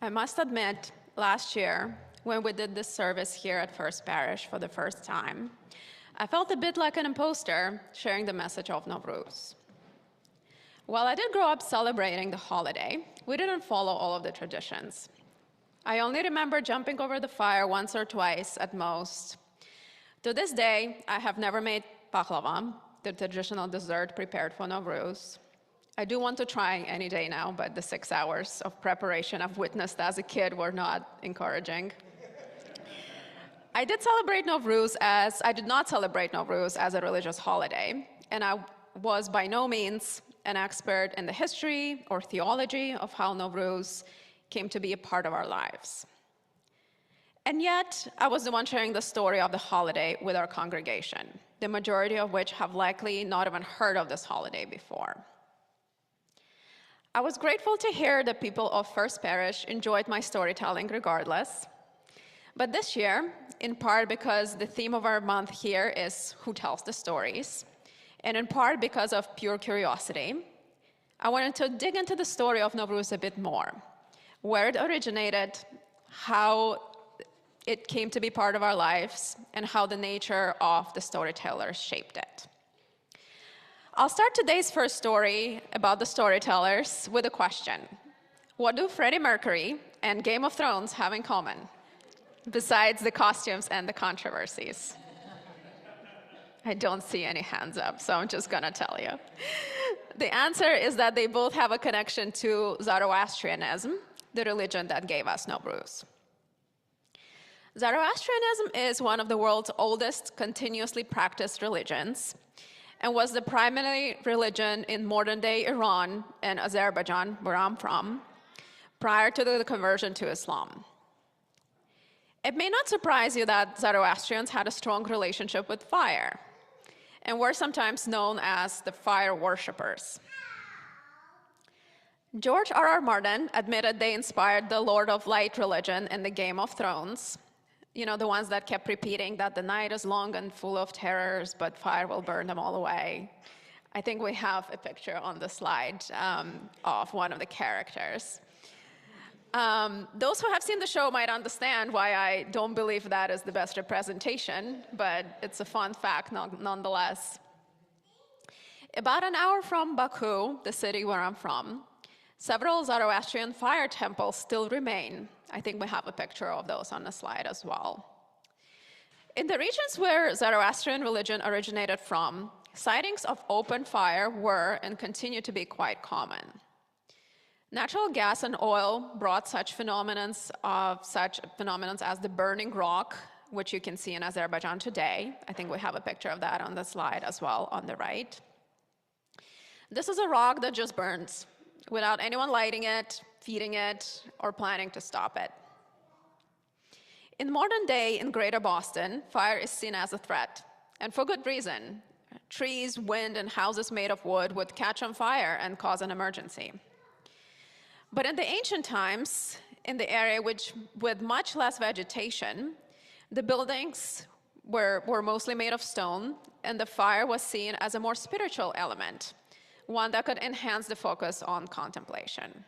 I must admit, last year, when we did this service here at First Parish for the first time, I felt a bit like an imposter sharing the message of Novruz. While I did grow up celebrating the holiday, we didn't follow all of the traditions. I only remember jumping over the fire once or twice at most. To this day, I have never made pakhlava, the traditional dessert prepared for Novruz. I do want to try any day now, but the 6 hours of preparation I've witnessed as a kid were not encouraging. I did not celebrate Novruz as a religious holiday, and I was by no means an expert in the history or theology of how Novruz came to be a part of our lives. And yet, I was the one sharing the story of the holiday with our congregation, the majority of which have likely not even heard of this holiday before. I was grateful to hear that people of First Parish enjoyed my storytelling regardless. But this year, in part because the theme of our month here is who tells the stories, and in part because of pure curiosity, I wanted to dig into the story of Novruz a bit more, where it originated, how it came to be part of our lives, and how the nature of the storytellers shaped it. I'll start today's first story about the storytellers with a question. What do Freddie Mercury and Game of Thrones have in common, besides the costumes and the controversies? I don't see any hands up, so I'm just gonna tell you. The answer is that they both have a connection to Zoroastrianism, the religion that gave us Novruz. Zoroastrianism is one of the world's oldest continuously practiced religions, and was the primary religion in modern-day Iran and Azerbaijan, where I'm from, prior to the conversion to Islam. It may not surprise you that Zoroastrians had a strong relationship with fire, and were sometimes known as the fire worshippers. George R.R. Martin admitted they inspired the Lord of Light religion in the Game of Thrones, you know, the ones that kept repeating that the night is long and full of terrors, but fire will burn them all away. I think we have a picture on the slide of one of the characters. Those who have seen the show might understand why I don't believe that is the best representation, but it's a fun fact nonetheless. About an hour from Baku, the city where I'm from, several Zoroastrian fire temples still remain. I think we have a picture of those on the slide as well. In the regions where Zoroastrian religion originated from, sightings of open fire were and continue to be quite common. Natural gas and oil brought such phenomena as the burning rock, which you can see in Azerbaijan today. I think we have a picture of that on the slide as well on the right. This is a rock that just burns, without anyone lighting it, feeding it, or planning to stop it. In modern day in Greater Boston, fire is seen as a threat, and for good reason. Trees, wind, and houses made of wood would catch on fire and cause an emergency. But in the ancient times, in the area with much less vegetation, the buildings were mostly made of stone, and the fire was seen as a more spiritual element, one that could enhance the focus on contemplation.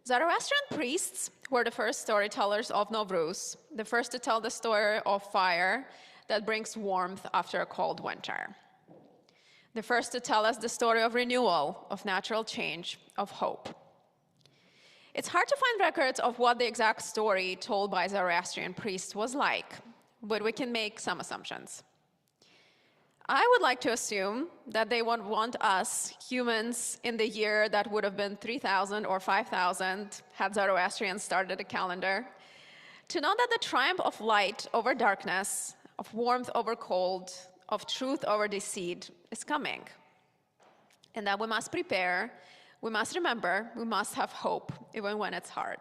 Zoroastrian priests were the first storytellers of Novruz, the first to tell the story of fire that brings warmth after a cold winter. The first to tell us the story of renewal, of natural change, of hope. It's hard to find records of what the exact story told by Zoroastrian priests was like, but we can make some assumptions. I would like to assume that they would want us, humans, in the year that would have been 3,000 or 5,000, had Zoroastrians started a calendar, to know that the triumph of light over darkness, of warmth over cold, of truth over deceit is coming. And that we must prepare, we must remember, we must have hope, even when it's hard.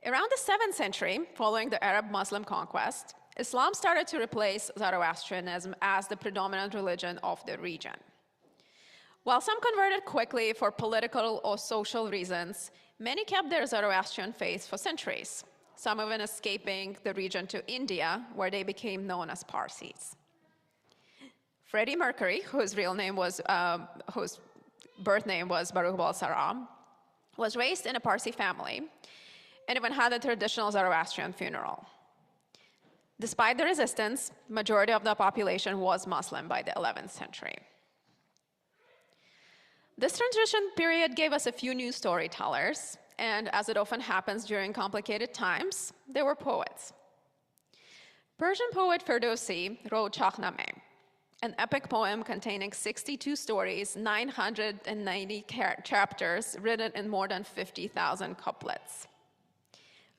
Around the 7th century, following the Arab-Muslim conquest, Islam started to replace Zoroastrianism as the predominant religion of the region. While some converted quickly for political or social reasons, many kept their Zoroastrian faith for centuries, some even escaping the region to India, where they became known as Parsis. Freddie Mercury, whose birth name was Baruch Bal Saram, was raised in a Parsi family and even had a traditional Zoroastrian funeral. Despite the resistance, majority of the population was Muslim by the 11th century. This transition period gave us a few new storytellers, and as it often happens during complicated times, they were poets. Persian poet Ferdowsi wrote Shahnameh, an epic poem containing 62 stories, 990 chapters, written in more than 50,000 couplets.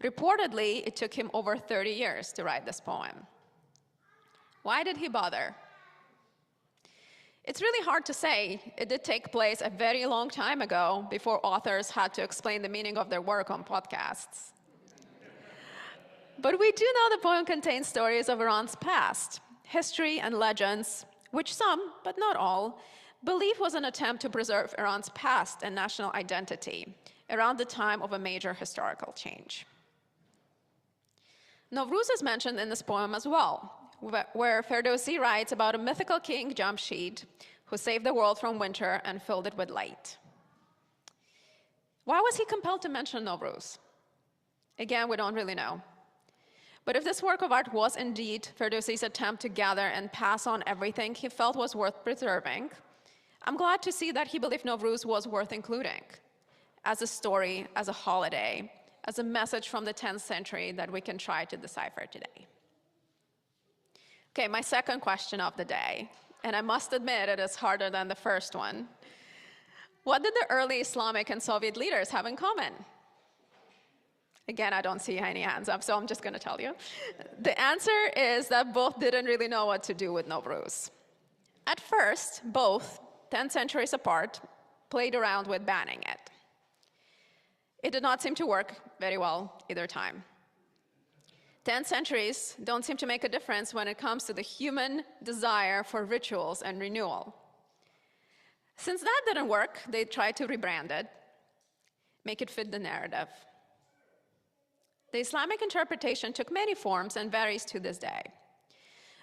Reportedly, it took him over 30 years to write this poem. Why did he bother? It's really hard to say. It did take place a very long time ago, before authors had to explain the meaning of their work on podcasts. But we do know the poem contains stories of Iran's past, history and legends, which some, but not all, believe was an attempt to preserve Iran's past and national identity around the time of a major historical change. Nowruz is mentioned in this poem as well, where Ferdowsi writes about a mythical king, Jamshid, who saved the world from winter and filled it with light. Why was he compelled to mention Novruz? Again, we don't really know. But if this work of art was indeed Ferdowsi's attempt to gather and pass on everything he felt was worth preserving, I'm glad to see that he believed Novruz was worth including as a story, as a holiday, as a message from the 10th century that we can try to decipher today. Okay, my second question of the day, and I must admit it is harder than the first one. What did the early Islamic and Soviet leaders have in common? Again, I don't see any hands up, so I'm just going to tell you. The answer is that both didn't really know what to do with Novruz. At first, both, 10 centuries apart, played around with banning it. It did not seem to work very well either time. 10 centuries don't seem to make a difference when it comes to the human desire for rituals and renewal. Since that didn't work, they tried to rebrand it, make it fit the narrative. The Islamic interpretation took many forms and varies to this day,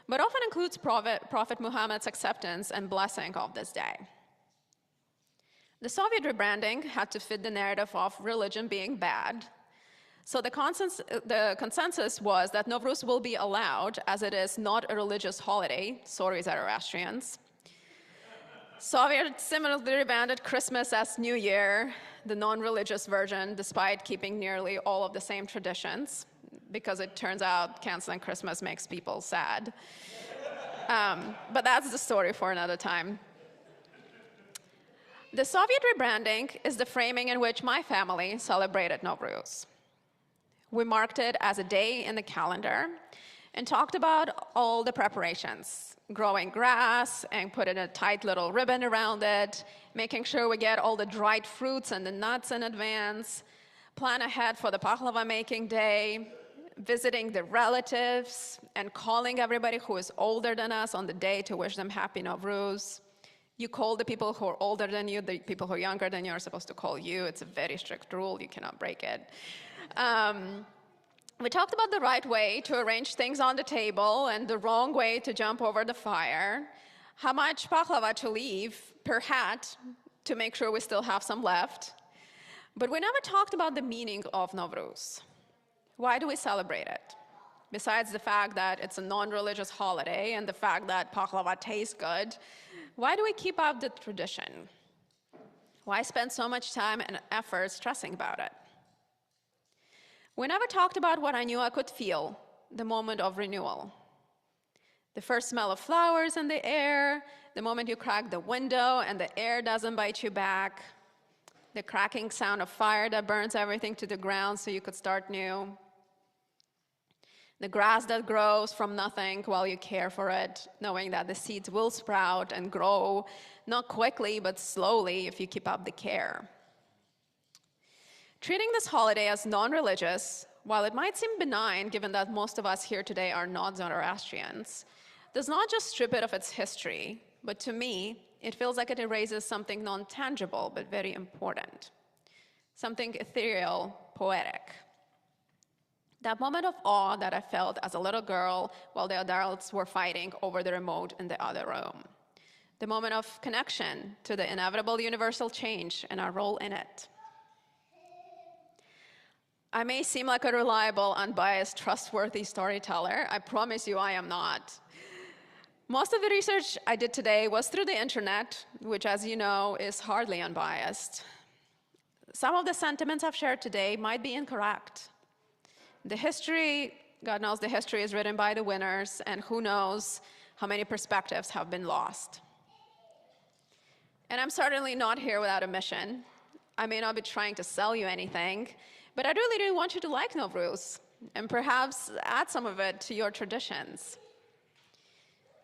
but often includes Prophet Muhammad's acceptance and blessing of this day. The Soviet rebranding had to fit the narrative of religion being bad, so the consensus was that Novruz will be allowed, as it is not a religious holiday, sorry Zoroastrians. Soviets similarly rebranded Christmas as New Year, the non-religious version, despite keeping nearly all of the same traditions, because it turns out canceling Christmas makes people sad. But that's the story for another time. The Soviet rebranding is the framing in which my family celebrated Novruz. We marked it as a day in the calendar and talked about all the preparations, growing grass and putting a tight little ribbon around it, making sure we get all the dried fruits and the nuts in advance, plan ahead for the pakhlava-making day, visiting the relatives, and calling everybody who is older than us on the day to wish them happy Novruz. You call the people who are older than you, the people who are younger than you are supposed to call you. It's a very strict rule, you cannot break it. We talked about the right way to arrange things on the table and the wrong way to jump over the fire, how much pakhlava to leave per hat to make sure we still have some left. But we never talked about the meaning of Novruz. Why do we celebrate it? Besides the fact that it's a non-religious holiday and the fact that pakhlava tastes good, why do we keep up the tradition? Why spend so much time and effort stressing about it? We never talked about what I knew I could feel, the moment of renewal. The first smell of flowers in the air, the moment you crack the window and the air doesn't bite you back, the cracking sound of fire that burns everything to the ground so you could start new, the grass that grows from nothing while you care for it, knowing that the seeds will sprout and grow, not quickly but slowly if you keep up the care. Treating this holiday as non-religious, while it might seem benign given that most of us here today are not Zoroastrians, does not just strip it of its history, but to me, it feels like it erases something non-tangible but very important, something ethereal, poetic. That moment of awe that I felt as a little girl while the adults were fighting over the remote in the other room. The moment of connection to the inevitable universal change and our role in it. I may seem like a reliable, unbiased, trustworthy storyteller. I promise you I am not. Most of the research I did today was through the internet, which, as you know, is hardly unbiased. Some of the sentiments I've shared today might be incorrect. The history, God knows the history is written by the winners, and who knows how many perspectives have been lost. And I'm certainly not here without a mission. I may not be trying to sell you anything, but I really do want you to like Novruz, and perhaps add some of it to your traditions.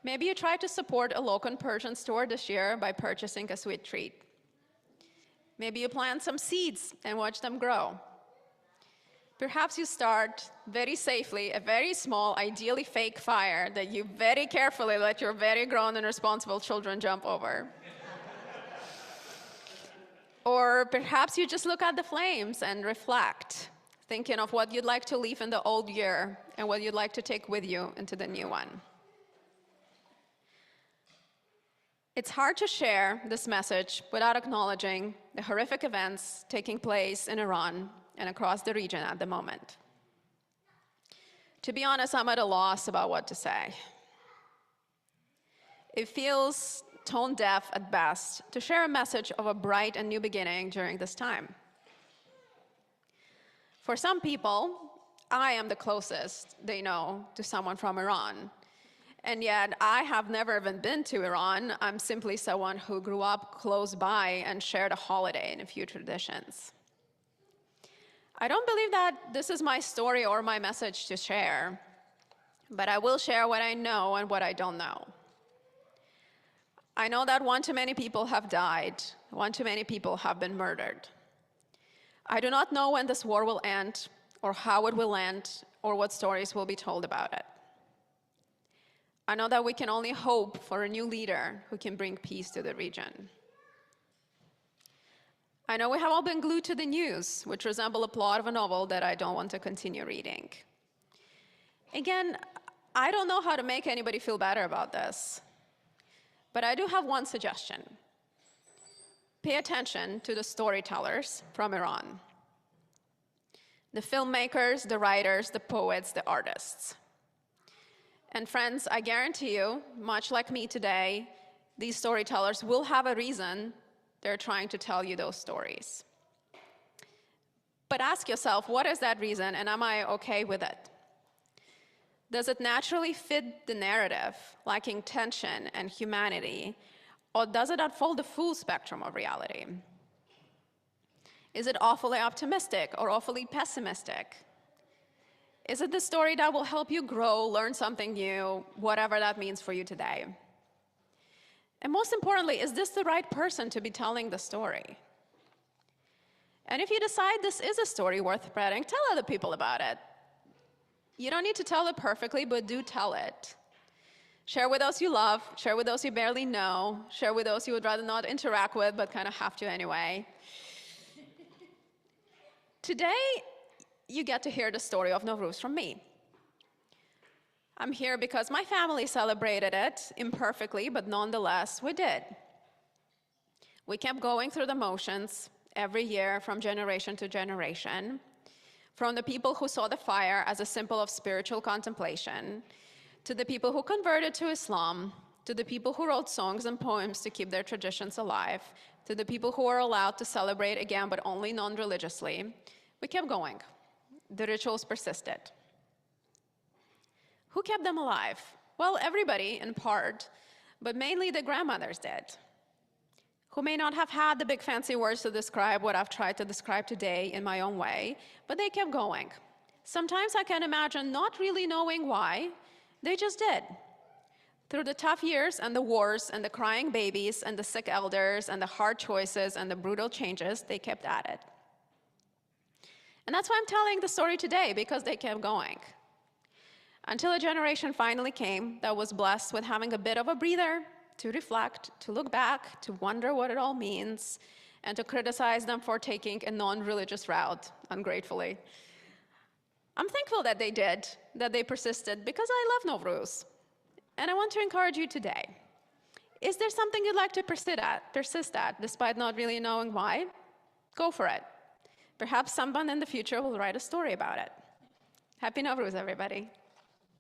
Maybe you try to support a local Persian store this year by purchasing a sweet treat. Maybe you plant some seeds and watch them grow. Perhaps you start very safely a very small, ideally fake fire that you very carefully let your very grown and responsible children jump over. Or perhaps you just look at the flames and reflect, thinking of what you'd like to leave in the old year and what you'd like to take with you into the new one. It's hard to share this message without acknowledging the horrific events taking place in Iran and across the region at the moment. To be honest, I'm at a loss about what to say. It feels tone deaf at best to share a message of a bright and new beginning during this time. For some people, I am the closest they know to someone from Iran. And yet, I have never even been to Iran. I'm simply someone who grew up close by and shared a holiday and a few traditions. I don't believe that this is my story or my message to share, but I will share what I know and what I don't know. I know that one too many people have died, one too many people have been murdered. I do not know when this war will end, or how it will end, or what stories will be told about it. I know that we can only hope for a new leader who can bring peace to the region. I know we have all been glued to the news, which resemble a plot of a novel that I don't want to continue reading. Again, I don't know how to make anybody feel better about this, but I do have one suggestion. Pay attention to the storytellers from Iran. The filmmakers, the writers, the poets, the artists. And friends, I guarantee you, much like me today, these storytellers will have a reason they're trying to tell you those stories. But ask yourself, what is that reason, and am I okay with it? Does it naturally fit the narrative, lacking tension and humanity, or does it unfold the full spectrum of reality? Is it awfully optimistic or awfully pessimistic? Is it the story that will help you grow, learn something new, whatever that means for you today? And most importantly, is this the right person to be telling the story? And if you decide this is a story worth spreading, tell other people about it. You don't need to tell it perfectly, but do tell it. Share with those you love, share with those you barely know, share with those you would rather not interact with, but kind of have to anyway. Today, you get to hear the story of Novruz from me. I'm here because my family celebrated it imperfectly, but nonetheless, we did. We kept going through the motions every year from generation to generation, from the people who saw the fire as a symbol of spiritual contemplation, to the people who converted to Islam, to the people who wrote songs and poems to keep their traditions alive, to the people who were allowed to celebrate again, but only non-religiously. We kept going. The rituals persisted. Who kept them alive? Well, everybody in part, but mainly the grandmothers did, who may not have had the big fancy words to describe what I've tried to describe today in my own way, but they kept going. Sometimes I can imagine not really knowing why, they just did. Through the tough years and the wars and the crying babies and the sick elders and the hard choices and the brutal changes, they kept at it. And that's why I'm telling the story today, because they kept going. Until a generation finally came that was blessed with having a bit of a breather to reflect, to look back, to wonder what it all means, and to criticize them for taking a non-religious route, ungratefully. I'm thankful that they did, that they persisted, because I love Novruz. And I want to encourage you today. Is there something you'd like to persist at, despite not really knowing why? Go for it. Perhaps someone in the future will write a story about it. Happy Nowruz, everybody.